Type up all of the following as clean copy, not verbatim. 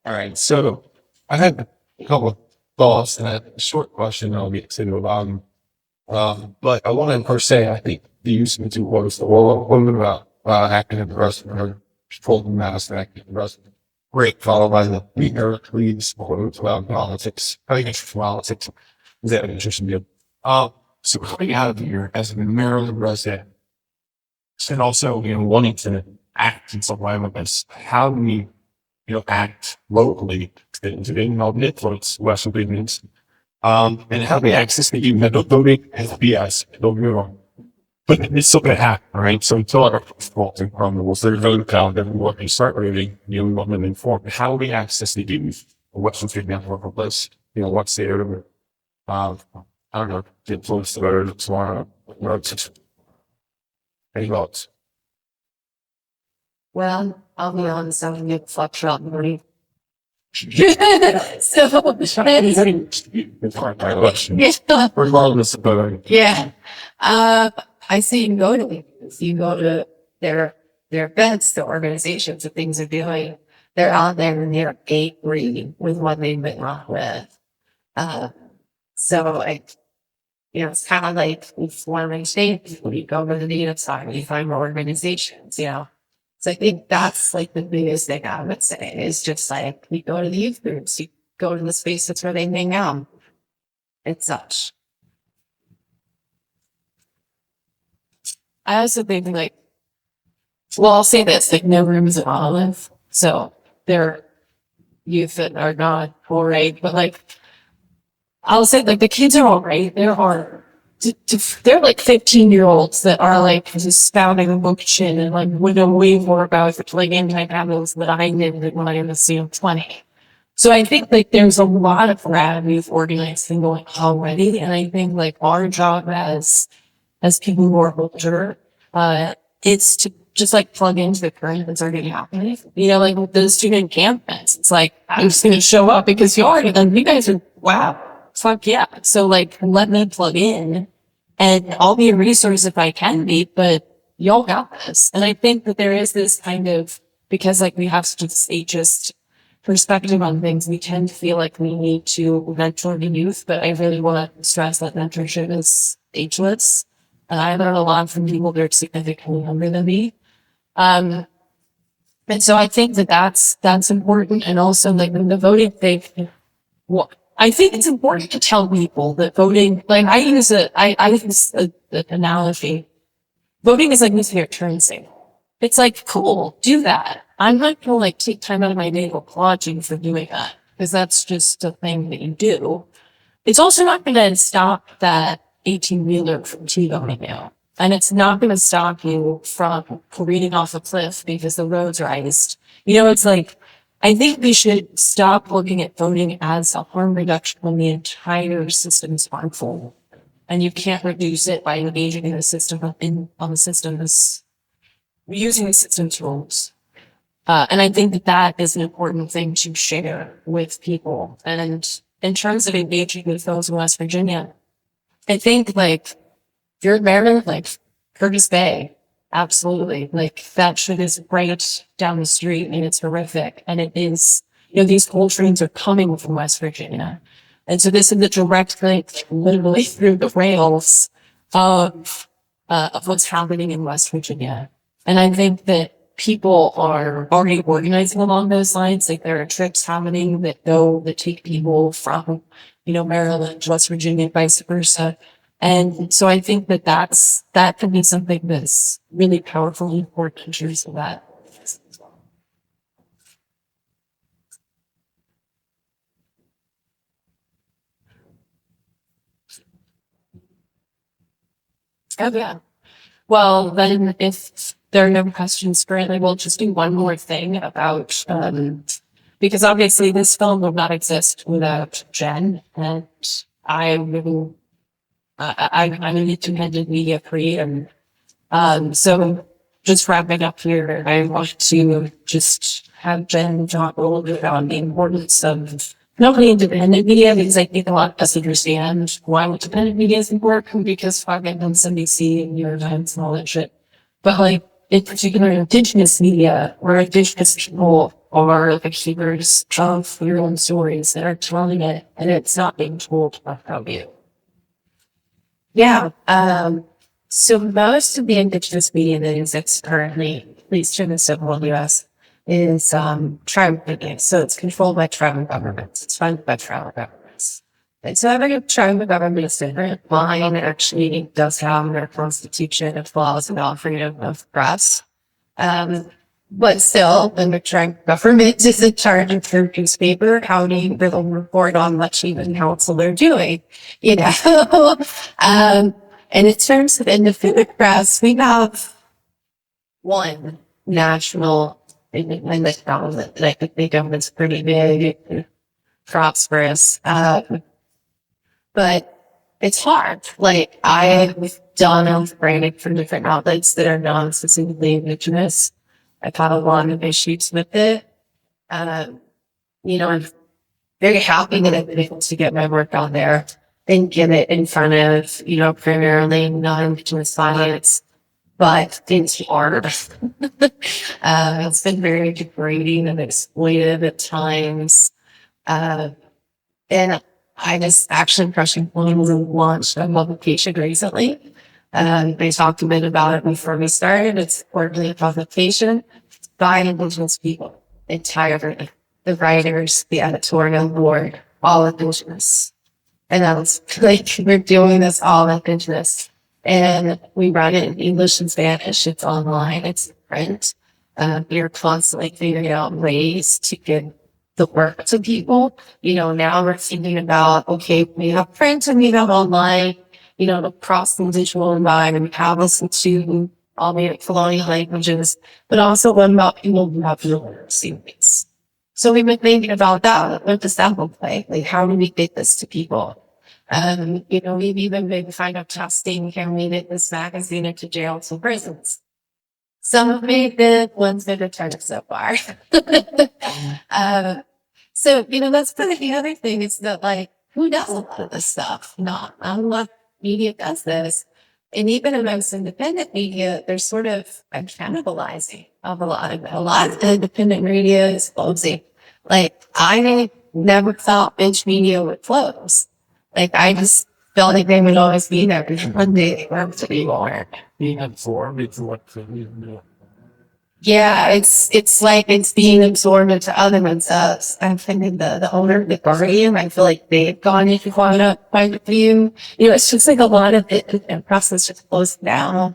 All right. So I had a couple of thoughts and a short question I'll get to. But I want to first say I think the use of the two words, the woman about acting in the restaurant, or control the mass and acting in the restaurant. Great, followed by the leader leads quote about politics. I think it's politics. Is that an interesting deal? So coming out of here as a Maryland resident, and also wanting to act in some way with this, how do we act locally to influence Western opinions. And how they access the voting has BS. Don't get me wrong. But it's still going to happen, right? So until our faulting crumbles, they're voting down, everyone can start voting, we want them informed. How do we access the youth? Western State Network of this, what's there, I don't know, the influence the voter tomorrow. Any votes? Well, I'll be honest, I'm going to fuck shot money. So, Regardless of voting. yeah. I see you go to these. You go to their events, the organizations, the things they're doing. They're out there and they're angry with what they've been wrong with. So it's kind of like forming states. When you go to the native side, you find more organizations, So I think that's like the biggest thing I would say is just like you go to the youth groups, you go to the spaces where they hang out and such. I also think I'll say this, like no room is an olive. So they're youth that are not all right, but I'll say the kids are all right. They're like 15-year-olds that are just spouting the book shit and would know way more about anti-battles than I did when I was 20. So I think there's a lot of rad youth organizing going already, and I think our job as people who are older, it's to just plug into the current that's already happening. With the student campus, it's I'm just gonna show up because you are, and you guys are wow, fuck yeah. So let me plug in. And I'll be a resource if I can be, but y'all got this. And I think that there is this kind of, because we have such an ageist perspective on things, we tend to feel like we need to mentor the youth, but I really want to stress that mentorship is ageless. And I learn a lot from people that are significantly younger than me. And so I think that that's important. And also the voting thing, I think it's important to tell people that voting, I use an analogy. Voting is nuclear currency. It's cool, do that. I'm not going to take time out of my day to applaud you for doing that, because that's just a thing that you do. It's also not going to stop that 18-wheeler from T-boning you. And it's not going to stop you from careening off a cliff because the roads are iced. I think we should stop looking at voting as a harm reduction when the entire system is harmful. And you can't reduce it by engaging in the system, using the system's rules. And I think that is an important thing to share with people. And in terms of engaging with those in West Virginia, I think if you're in Maryland, Curtis Bay, absolutely. That shit is right down the street and it's horrific. And it is, these coal trains are coming from West Virginia. And so this is the direct link literally through the rails of what's happening in West Virginia. And I think that people are already organizing along those lines. There are trips happening that take people from, Maryland to West Virginia, vice versa. And so I think that can be something that's really powerful and important in terms of that. Oh, yeah. Well, then if there are no questions currently, we'll just do one more thing about, because obviously this film would not exist without Jen, and I'm an independent media creator. So just wrapping up here, I want to just have Jen talk a little bit about the importance of not only independent media, because I think a lot of us understand why independent media is important, because fucking MSNBC and New York and all that shit. But in particular, Indigenous media or Indigenous people or the keepers of your own stories that are telling it, and it's not being told about you. Yeah. So most of the indigenous media that exists currently, at least in the civil US, is tribal media. So it's controlled by tribal governments. It's funded by tribal governments. And so every tribal government is different. Mine actually does have their constitution of laws about freedom of press. But still, the tribal government is in charge of their newspaper. How do you really report on what even council they're doing? You know? And in terms of independent press, we have one national independent government that I think the government's pretty big and prosperous. But it's hard. Like, I've done branding for different outlets that are non-specifically indigenous. I've had a lot of issues with it. You know, I'm very happy that I've been able to get my work out there and get it in front of, you know, primarily non-indigenous audience. But it's hard. It's been very degrading and exploitive at times. And I just actually Crushing Plans launched a publication recently. They talked a bit about it before we started. It's quarterly a publication by Indigenous people entirely. The writers, the editorial board, all Indigenous. And I was like, we're doing this all Indigenous. And we run it in English and Spanish. It's online. It's in print. We're constantly figuring out ways to get the work to people. You know, now we're thinking about, okay, we have print and we have online, you know, across the digital environment. We have listened to all the colonial languages, but also what about people who have literacy rates? So we've been thinking about that. What does that look like? Like, how do we get this to people? You know, we've even been kind of testing, can we get this magazine into jails and prisons? Some have made it, one's been returned so far. So, you know, that's kind of the other thing is that, like, who does a lot of this stuff? Not a lot of media does this. And even amongst independent media, there's sort of a cannibalizing of a lot of it. A lot of the independent media is closing. Like, I never thought binge media would close. Like, I just felt like they would always be there because one day they weren't to be more. Being absorbed into what you do. Yeah, it's like it's being absorbed into other themselves. I'm thinking the owner, the guardian, I feel like they've gone into one point of view. You know, it's just like a lot of it and process just closed down.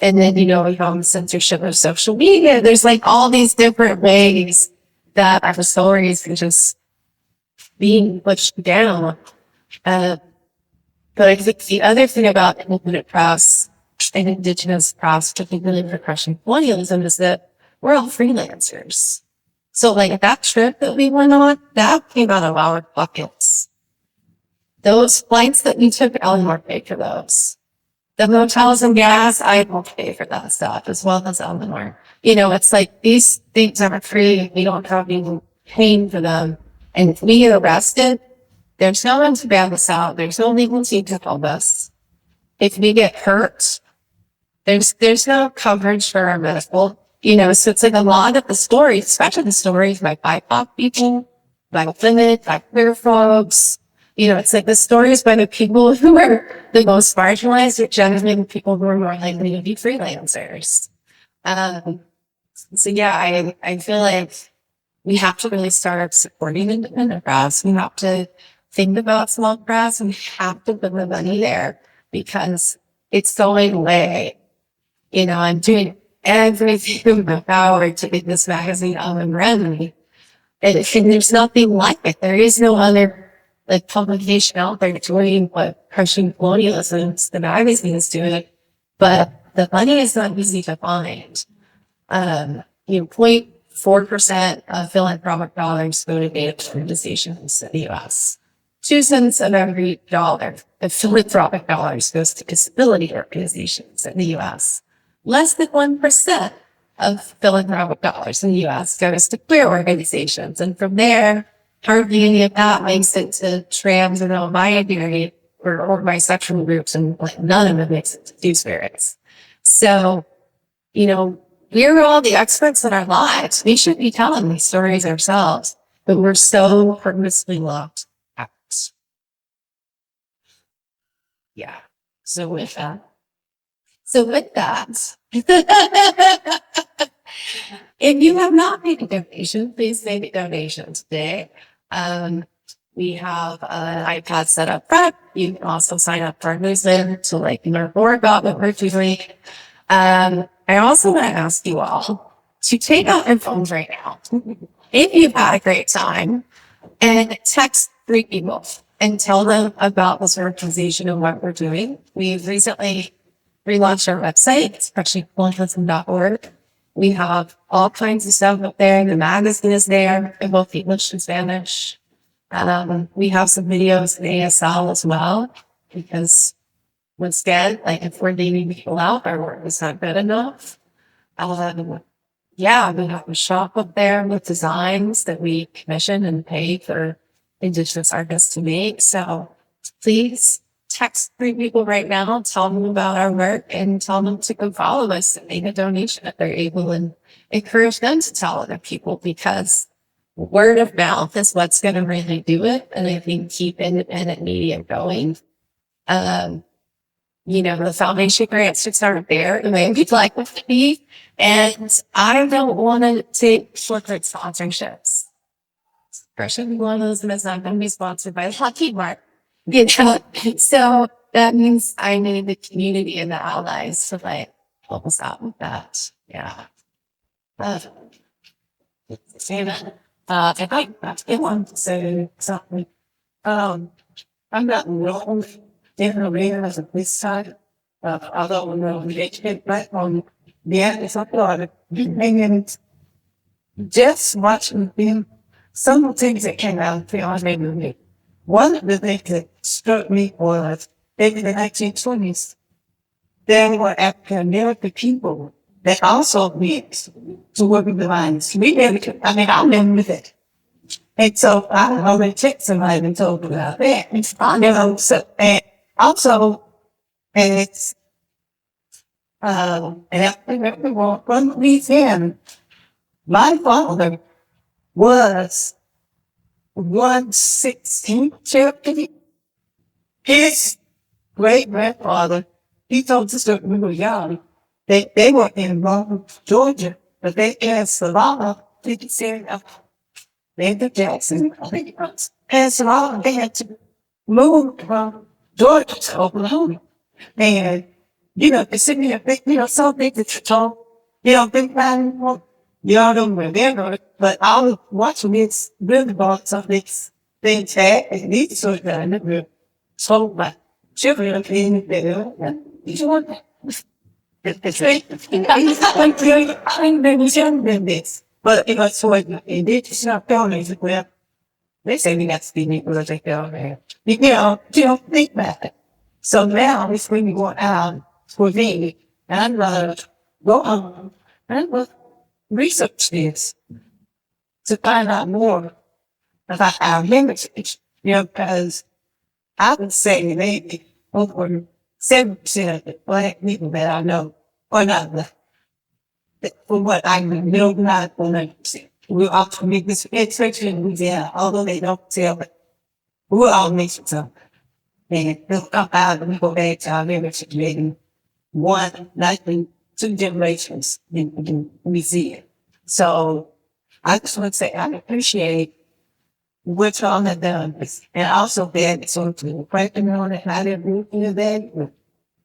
And then, you know, we have censorship of social media. There's like all these different ways that our stories are just being pushed down. But I think the other thing about independent press and indigenous press, particularly for Crushing colonialism, is that we're all freelancers. So like that trip that we went on, that came out of our pockets. Those flights that we took, Eleanor paid for those. The hotels and gas, I will pay for that stuff as well as Eleanor. You know, it's like these things are free. We don't have people paying for them. And if we get arrested, there's no one to bail us out. There's no legal team to help us. If we get hurt, there's no coverage for our medical. You know, so it's like a lot of the stories, especially the stories by BIPOC people, by women, by queer folks. You know, it's like the stories by the people who are the most marginalized, are generally the people who are more likely to be freelancers. So yeah, I feel like we have to really start supporting independent press. We have to think about small press and we have to put the money there because it's going away. You know, I'm doing everything in my power to get this magazine up and running. And there's nothing like it. There is no other like publication out there doing what Crushing colonialism, the magazine is doing. But the money is not easy to find. You know, 0.4% of philanthropic dollars go to native organizations in the U.S. 2 cents of every dollar of philanthropic dollars goes to disability organizations in the U.S. Less than 1% of philanthropic dollars in the U.S. goes to queer organizations. And from there, hardly any of that makes it to trans or non-binary or bisexual groups, and like none of it makes it to two-spirits. So, you know, we're all the experts in our lives. We should be telling these stories ourselves, but we're so purposely locked out. Yeah. So with that, if you have not made a donation, please make a donation today. We have an iPad set up front. You can also sign up for our newsletter to learn more about what we're doing. I also want to ask you all to take out your phones right now. If you've had a great time, and text 3 people and tell them about this organization and what we're doing. We've recently relaunched our website, especially goldfield.org. We have all kinds of stuff up there. The magazine is there in both English and Spanish. We have some videos in ASL as well, because once again, if we're leaving people out, our work is not good enough. Yeah, we have a shop up there with designs that we commission and pay for Indigenous artists to make. So please text 3 people right now, tell them about our work, and tell them to go follow us and make a donation if they're able, and encourage them to tell other people, because word of mouth is what's going to really do it. And I think keep independent media going. The foundation grants just aren't there the way we'd like them to be. And I don't want to take corporate sponsorships. Especially one of those that's not going to be sponsored by Lucky Mark. So that means I need the community and the allies to help us out with that. Yeah. I think that's a good one to say something. I'm not wrong. Definitely as a police side, although we get back on the end of the and just watching them, some of the things that came out of the movie. One of the things that struck me was in the 1920s, there were African American people that also went to work with the lines. I remember that. And so I already checked somebody and told me about that. And also, it's, and I remember one weekend, my father was 116 Cherokee. His great grandfather, he told us that we were young, they were in Georgia, but they passed the law, did say, Linda Jackson, I think it was, passed the law, they had to move from Georgia to Oklahoma. And, the city of some things that you told, think about it, don't remember it, but I was watching this really about some things that, and these sort of I never told my children in there. You want that? I'm than this. But, so it did just not tell me, well, they say we got to be because they feel there. You don't think about it. So now it's when you go out for me, and I'm going to go home and I'm going to research this to find out more about our heritage, because I would say maybe over 7% of the Black people that I know are not the, from what I know, not 100%. We're all from this, especially in Louisiana, although they don't tell it. We're all nations of and they'll come out and go back to our heritage, maybe one, likely 2 generations in Louisiana. So I just want to say I appreciate what y'all have done, and also that sort of reflecting on it, how they're moving that,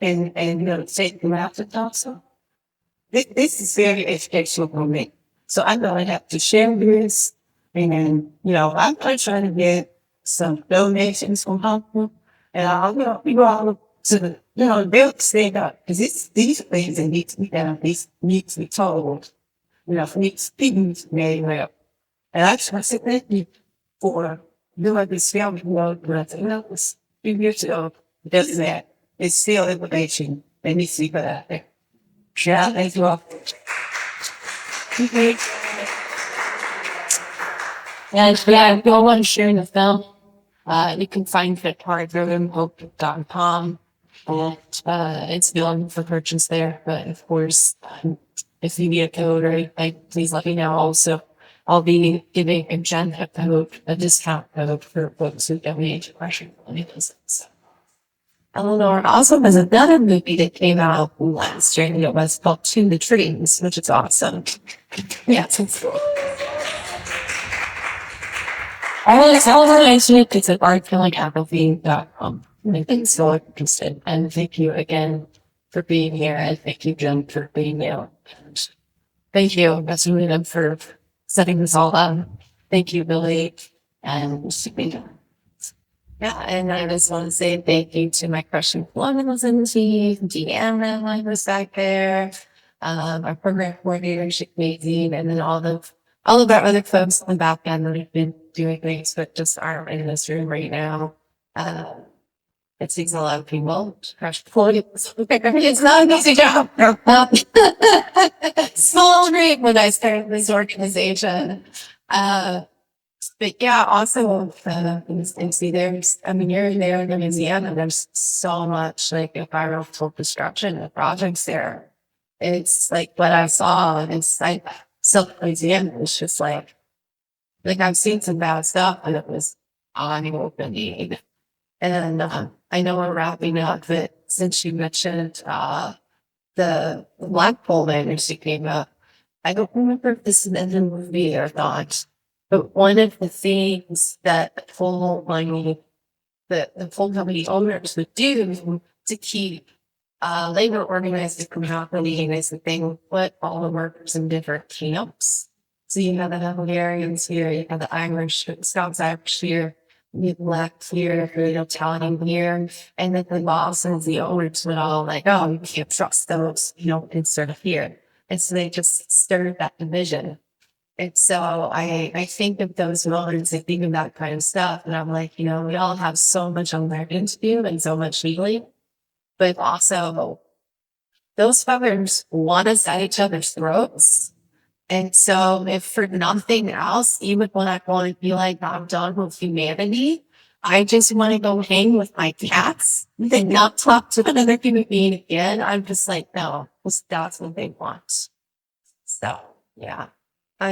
and take them out to talk. So this is very educational for me. So I know I have to share this, and I'm trying to get some donations from Hong, and I'll people all to build stand up, because these are things that need to be done. These need to be told. For these people to be able. And I just want to say thank you for doing this film world, but it's 3 years ago. It does that. It's still information that needs to be put out there. Yeah, thank you all. And if you all want to share the film, you can find it at hardrivenhope.com. And it's available for purchase there. But of course, if you need a code or anything, please let me know. Also, I'll be giving a a discount code for folks who donate to Russian visits. Eleanor also has another movie that came out last year. It was called To the Trees, which is awesome. Yeah, it's cool. Eleanor mentioned it. It's at artfeelingapathy.com. And thanks so interested. And thank you again for being here. And thank you, Jen, for being here. And thank you, Mr. William, for setting this all up. Thank you, Billy. And yeah, and I just want to say thank you to my Crushing Colonialism team, Deanna, line was back there, our program coordinator, she's amazing, and then all of our other folks on the back end that have been doing things but just aren't in this room right now. It takes a lot of people to crush colonialism. It's not an easy job. Small dream when I started this organization. But yeah, also, see, there's, I mean, you're there in Louisiana, there's so much like environmental destruction of projects there. It's like what I saw, and it's like, Louisiana is just like I've seen some bad stuff, and it was eye-opening. And I know we're wrapping up, but since you mentioned the Black Pole that came up, I don't remember if this is in the movie or not. But one of the things that the full company owners would do to keep labor organized from happening is that they would put all the workers in different camps. So you have the Hungarians here, you have the Irish, Scots Irish here, you have Black here, Italian here, and then the bosses, the owners would all like, oh, you can't trust those, insert it here. And so they just stirred that division. And so I think of those moments, I think of that kind of stuff, and I'm like, we all have so much unlearning to do and so much healing, but also those fuckers want us at each other's throats. And so if for nothing else, even when I want to be like, I'm done with humanity, I just want to go hang with my cats and not talk to another human being again. I'm just like, no, that's what they want. So, yeah. I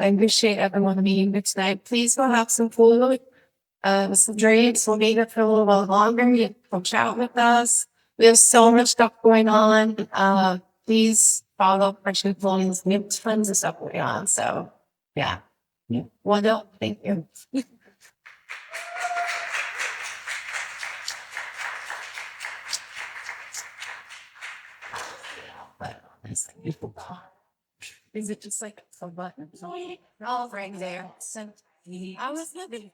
appreciate everyone being here tonight. Please go have some food, some drinks. We'll be here for a little while longer. You can come chat with us. We have so much stuff going on. Please follow Christian Colonials. We have tons of stuff going on. So, yeah. Well, no, thank you. Is it just like a button? All right there. So I was living.